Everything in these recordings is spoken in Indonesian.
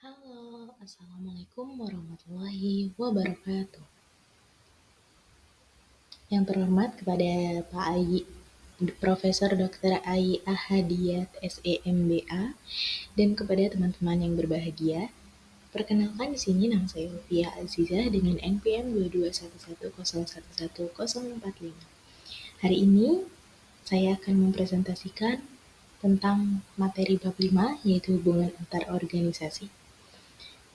Halo, Assalamualaikum warahmatullahi wabarakatuh. Yang terhormat kepada Pak Ayi, Profesor Dr. Ayi Ahadiyat SEMBA, dan kepada teman-teman yang berbahagia. Perkenalkan di sini nama saya Lutfia Azizah dengan NPM 22110111045. Hari ini saya akan mempresentasikan tentang materi bab 5 yaitu hubungan antar organisasi.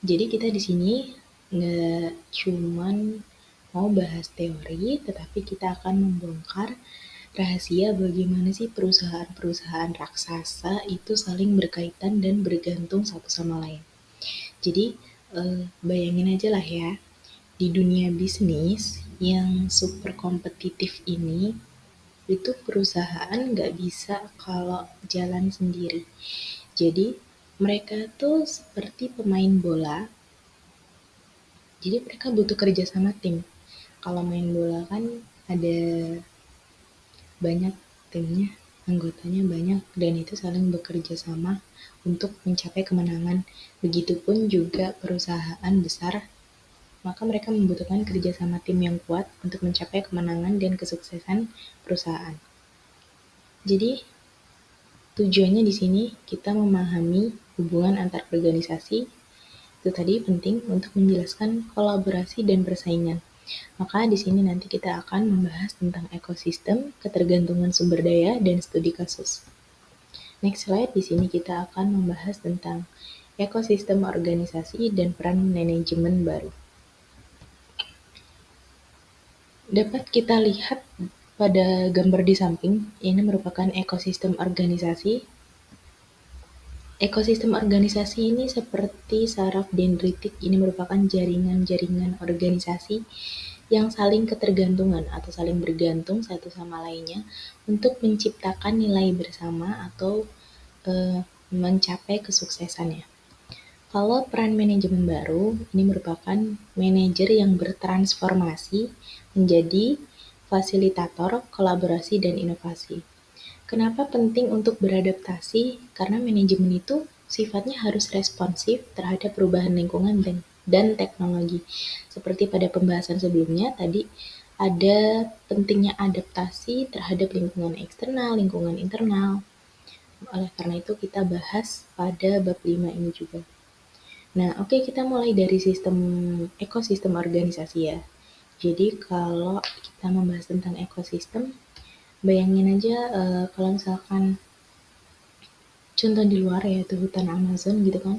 Jadi kita di sini nggak cuman mau bahas teori, tetapi kita akan membongkar rahasia bagaimana sih perusahaan-perusahaan raksasa itu saling berkaitan dan bergantung satu sama lain. Jadi bayangin aja lah ya, di dunia bisnis yang super kompetitif ini, itu perusahaan nggak bisa kalau jalan sendiri. Jadi mereka tuh seperti pemain bola. Jadi mereka butuh kerja sama tim. Kalau main bola kan ada banyak timnya, anggotanya banyak, dan itu saling bekerja sama untuk mencapai kemenangan. Begitupun juga perusahaan besar, maka mereka membutuhkan kerja sama tim yang kuat untuk mencapai kemenangan dan kesuksesan perusahaan. Jadi tujuannya di sini kita memahami hubungan antar organisasi. Itu tadi penting untuk menjelaskan kolaborasi dan persaingan. Maka di sini nanti kita akan membahas tentang ekosistem, ketergantungan sumber daya, dan studi kasus. Next slide, di sini kita akan membahas tentang ekosistem organisasi dan peran manajemen baru. Dapat kita lihat pada gambar di samping, ini merupakan ekosistem organisasi. Ekosistem organisasi ini seperti saraf dendritik, ini merupakan jaringan-jaringan organisasi yang saling ketergantungan atau saling bergantung satu sama lainnya untuk menciptakan nilai bersama atau mencapai kesuksesannya. Kalau peran manajemen baru, ini merupakan manajer yang bertransformasi menjadi fasilitator kolaborasi dan inovasi. Kenapa penting untuk beradaptasi? Karena manajemen itu sifatnya harus responsif terhadap perubahan lingkungan dan teknologi. Seperti pada pembahasan sebelumnya tadi, ada pentingnya adaptasi terhadap lingkungan eksternal, lingkungan internal. Oleh karena itu kita bahas pada bab 5 ini juga. Nah, oke, kita mulai dari ekosistem organisasi ya. Jadi kalau kita membahas tentang ekosistem, bayangin aja kalau misalkan contoh di luar yaitu hutan Amazon gitu kan.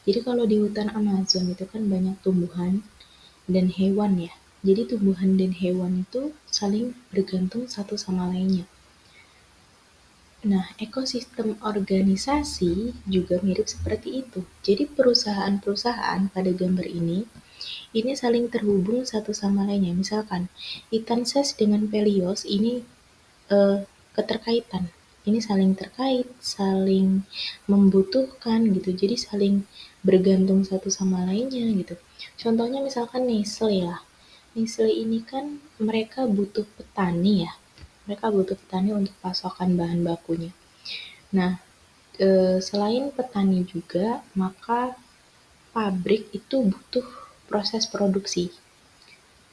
Jadi kalau di hutan Amazon itu kan banyak tumbuhan dan hewan ya. Jadi tumbuhan dan hewan itu saling bergantung satu sama lainnya. Nah, ekosistem organisasi juga mirip seperti itu. Jadi perusahaan-perusahaan pada gambar ini saling terhubung satu sama lainnya. Misalkan, Itanses dengan Pelios ini keterkaitan. Ini saling terkait, saling membutuhkan gitu. Jadi saling bergantung satu sama lainnya gitu. Contohnya misalkan Nestle ya. Nestle ini kan mereka butuh petani ya. Mereka butuh petani untuk pasokan bahan bakunya. Nah, selain petani juga, maka pabrik itu butuh proses produksi.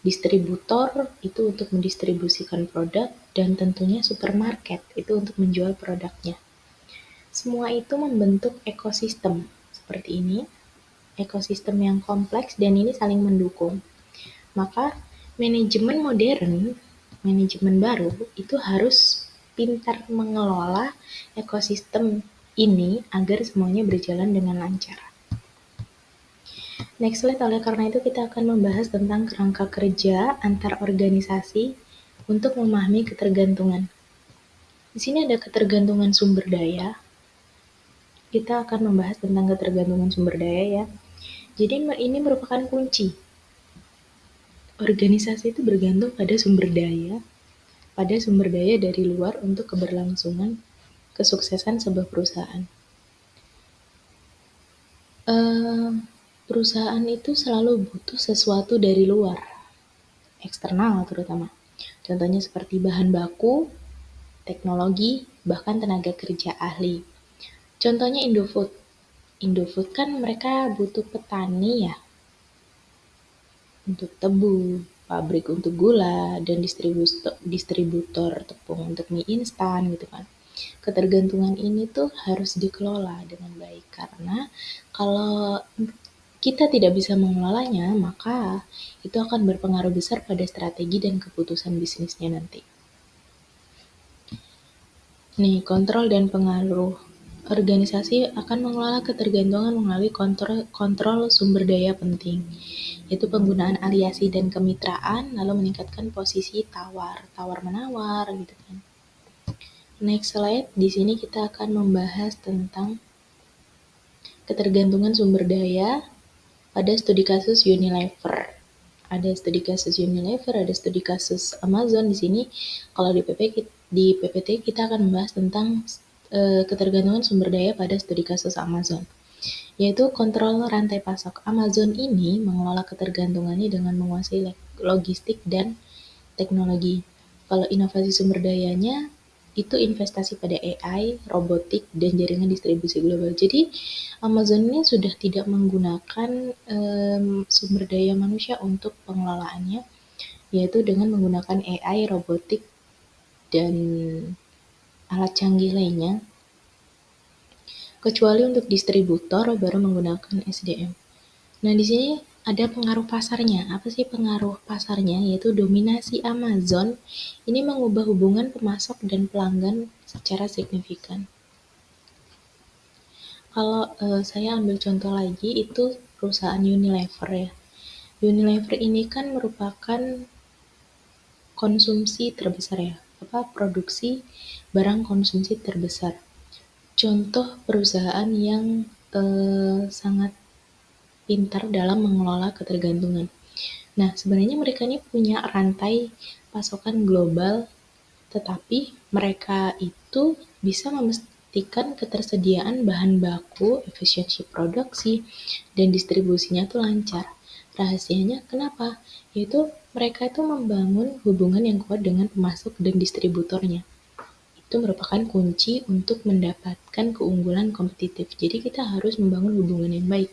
Distributor itu untuk mendistribusikan produk, dan tentunya supermarket itu untuk menjual produknya. Semua itu membentuk ekosistem seperti ini, ekosistem yang kompleks dan ini saling mendukung. Maka manajemen modern, manajemen baru itu harus pintar mengelola ekosistem ini agar semuanya berjalan dengan lancar. Next slide, oleh karena itu kita akan membahas tentang kerangka kerja antar organisasi untuk memahami ketergantungan. Di sini ada ketergantungan sumber daya. Kita akan membahas tentang ketergantungan sumber daya ya. Jadi ini merupakan kunci. Organisasi itu bergantung pada sumber daya dari luar untuk keberlangsungan kesuksesan sebuah perusahaan. Perusahaan itu selalu butuh sesuatu dari luar, eksternal terutama. Contohnya seperti bahan baku, teknologi, bahkan tenaga kerja ahli. Contohnya Indofood. Indofood kan mereka butuh petani ya untuk tebu, pabrik untuk gula, dan distributor tepung untuk mie instan gitu kan. Ketergantungan ini tuh harus dikelola dengan baik karena kalau kita tidak bisa mengelolanya, maka itu akan berpengaruh besar pada strategi dan keputusan bisnisnya nanti. Nih, kontrol dan pengaruh. Organisasi akan mengelola ketergantungan melalui kontrol sumber daya penting, yaitu penggunaan aliasi dan kemitraan, lalu meningkatkan posisi tawar-menawar gitu kan. Next slide, di sini kita akan membahas tentang ketergantungan sumber daya pada studi kasus Unilever. Ada studi kasus Unilever, ada studi kasus Amazon. Di sini kalau di PPT kita akan membahas tentang ketergantungan sumber daya pada studi kasus Amazon, yaitu kontrol rantai pasok. Amazon ini mengelola ketergantungannya dengan menguasai logistik dan teknologi. Kalau inovasi sumber dayanya itu investasi pada AI, robotik, dan jaringan distribusi global. Jadi Amazon ini sudah tidak menggunakan sumber daya manusia untuk pengelolaannya, yaitu dengan menggunakan AI, robotik, dan alat canggih lainnya. Kecuali untuk distributor baru menggunakan SDM. Nah, di sini ada pengaruh pasarnya. Apa sih pengaruh pasarnya? Yaitu dominasi Amazon ini mengubah hubungan pemasok dan pelanggan secara signifikan. Kalau saya ambil contoh lagi itu perusahaan Unilever ya. Unilever ini kan merupakan konsumsi terbesar ya. Produksi barang konsumsi terbesar. Contoh perusahaan yang sangat pintar dalam mengelola ketergantungan. Nah, sebenarnya mereka ini punya rantai pasokan global, tetapi mereka itu bisa memastikan ketersediaan bahan baku, efisiensi produksi, dan distribusinya tuh lancar. Rahasianya kenapa? Yaitu mereka itu membangun hubungan yang kuat dengan pemasok dan distributornya. Itu merupakan kunci untuk mendapatkan keunggulan kompetitif. Jadi kita harus membangun hubungan yang baik.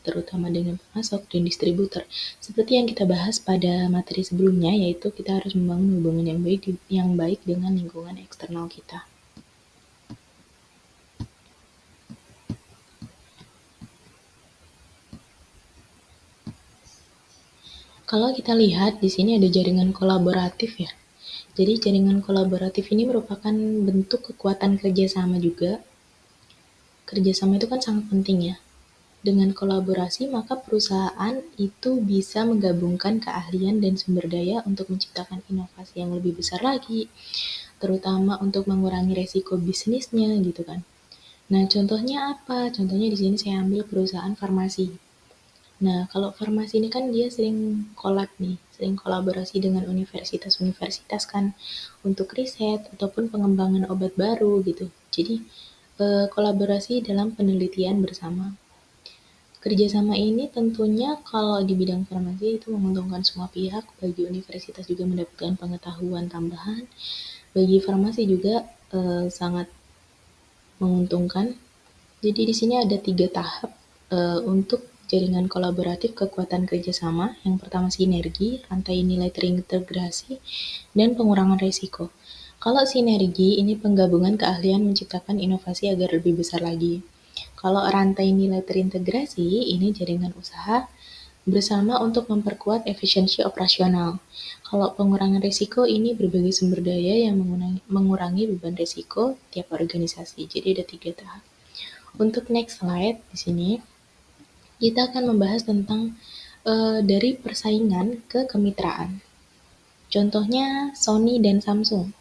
Terutama dengan pemasok dan distributor. Seperti yang kita bahas pada materi sebelumnya, yaitu kita harus membangun hubungan yang baik dengan lingkungan eksternal kita. Kalau kita lihat di sini ada jaringan kolaboratif ya. Jadi jaringan kolaboratif ini merupakan bentuk kekuatan kerjasama juga. Kerjasama itu kan sangat penting ya. Dengan kolaborasi, maka perusahaan itu bisa menggabungkan keahlian dan sumber daya untuk menciptakan inovasi yang lebih besar lagi, terutama untuk mengurangi resiko bisnisnya gitu kan. Nah, contohnya apa? Contohnya di sini saya ambil perusahaan farmasi. Nah, kalau farmasi ini kan dia sering kolaborasi dengan universitas-universitas kan untuk riset ataupun pengembangan obat baru gitu. Jadi, kolaborasi dalam penelitian bersama. Kerjasama ini tentunya kalau di bidang farmasi itu menguntungkan semua pihak, bagi universitas juga mendapatkan pengetahuan tambahan, bagi farmasi juga sangat menguntungkan. Jadi di sini ada 3 tahap untuk jaringan kolaboratif kekuatan kerjasama. Yang pertama sinergi, rantai nilai terintegrasi, dan pengurangan resiko. Kalau sinergi, ini penggabungan keahlian menciptakan inovasi agar lebih besar lagi. Kalau rantai nilai terintegrasi, ini jaringan usaha bersama untuk memperkuat efisiensi operasional. Kalau pengurangan risiko, ini berbagai sumber daya yang mengurangi beban risiko tiap organisasi. Jadi ada 3 tahap. Untuk next slide di sini, kita akan membahas tentang dari persaingan ke kemitraan. Contohnya Sony dan Samsung.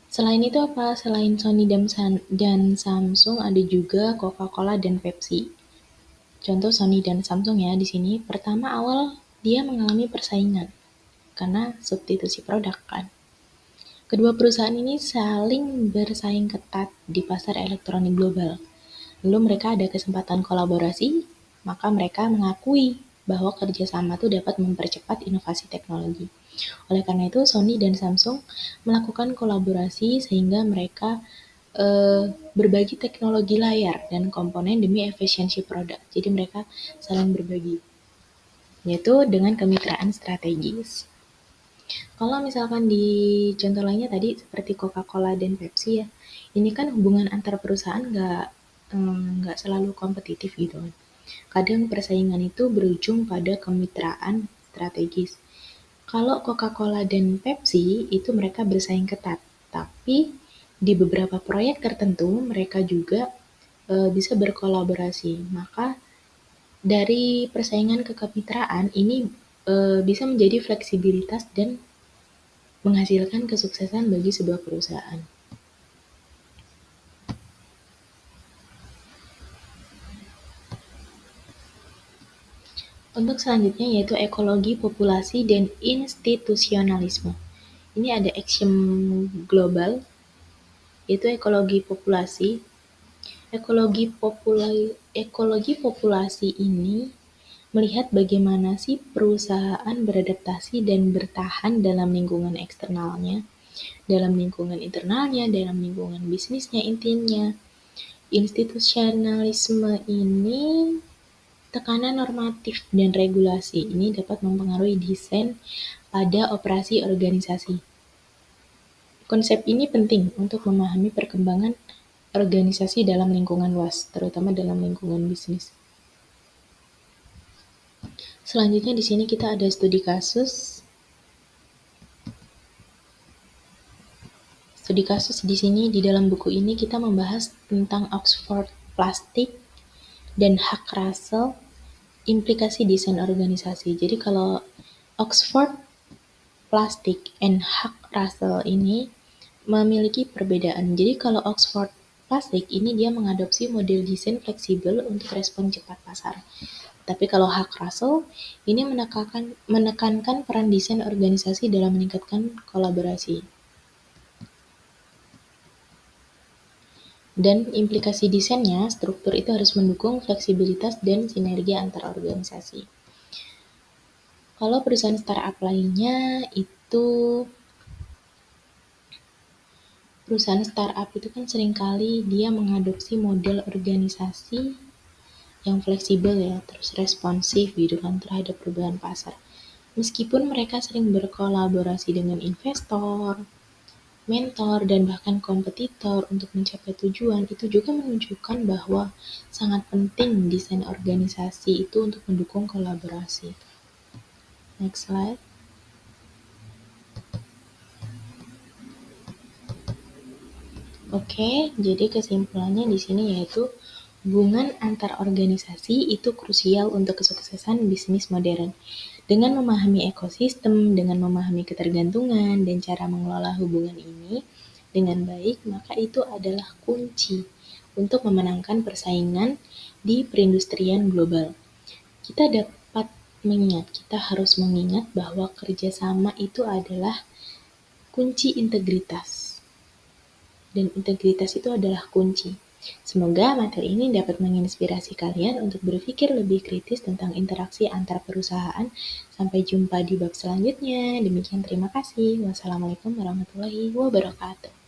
Selain itu apa? Selain Sony dan Samsung ada juga Coca-Cola dan Pepsi. Contoh Sony dan Samsung ya di sini. Pertama awal dia mengalami persaingan karena substitusi produk kan. Kedua perusahaan ini saling bersaing ketat di pasar elektronik global. Lalu mereka ada kesempatan kolaborasi, maka mereka mengakui bahwa kerjasama itu dapat mempercepat inovasi teknologi. Oleh karena itu, Sony dan Samsung melakukan kolaborasi sehingga mereka berbagi teknologi layar dan komponen demi efisiensi produk. Jadi mereka saling berbagi, yaitu dengan kemitraan strategis. Kalau misalkan di contoh lainnya tadi seperti Coca-Cola dan Pepsi ya, ini kan hubungan antar perusahaan nggak selalu kompetitif gitu kan. Kadang persaingan itu berujung pada kemitraan strategis. Kalau Coca-Cola dan Pepsi itu mereka bersaing ketat, tapi di beberapa proyek tertentu mereka juga bisa berkolaborasi. Maka dari persaingan ke kemitraan ini bisa menjadi fleksibilitas dan menghasilkan kesuksesan bagi sebuah perusahaan. Untuk selanjutnya yaitu ekologi, populasi, dan institusionalisme. Ini ada action global, yaitu ekologi populasi. Ekologi populasi ini melihat bagaimana sih perusahaan beradaptasi dan bertahan dalam lingkungan eksternalnya, dalam lingkungan internalnya, dalam lingkungan bisnisnya intinya. Institusionalisme ini tekanan normatif dan regulasi ini dapat mempengaruhi desain pada operasi organisasi. Konsep ini penting untuk memahami perkembangan organisasi dalam lingkungan luas, terutama dalam lingkungan bisnis. Selanjutnya di sini kita ada studi kasus. Studi kasus di sini di dalam buku ini kita membahas tentang Oxford Plastic dan Hak Russell, implikasi desain organisasi. Jadi kalau Oxford Plastic and Hak Russell ini memiliki perbedaan. Jadi kalau Oxford Plastic ini dia mengadopsi model desain fleksibel untuk respon cepat pasar. Tapi kalau Hak Russell ini menekankan peran desain organisasi dalam meningkatkan kolaborasi. Dan implikasi desainnya, struktur itu harus mendukung fleksibilitas dan sinergi antar organisasi. Kalau perusahaan startup lainnya itu perusahaan startup itu kan seringkali dia mengadopsi model organisasi yang fleksibel ya, terus responsif gitu kan terhadap perubahan pasar. Meskipun mereka sering berkolaborasi dengan investor, mentor, dan bahkan kompetitor untuk mencapai tujuan, itu juga menunjukkan bahwa sangat penting desain organisasi itu untuk mendukung kolaborasi. Next slide. Oke, jadi kesimpulannya di sini yaitu hubungan antar organisasi itu krusial untuk kesuksesan bisnis modern. Dengan memahami ekosistem, dengan memahami ketergantungan, dan cara mengelola hubungan ini dengan baik, maka itu adalah kunci untuk memenangkan persaingan di perindustrian global. Kita harus mengingat bahwa kerjasama itu adalah kunci integritas. Dan integritas itu adalah kunci. Semoga materi ini dapat menginspirasi kalian untuk berpikir lebih kritis tentang interaksi antar perusahaan. Sampai jumpa di bab selanjutnya. Demikian terima kasih. Wassalamualaikum warahmatullahi wabarakatuh.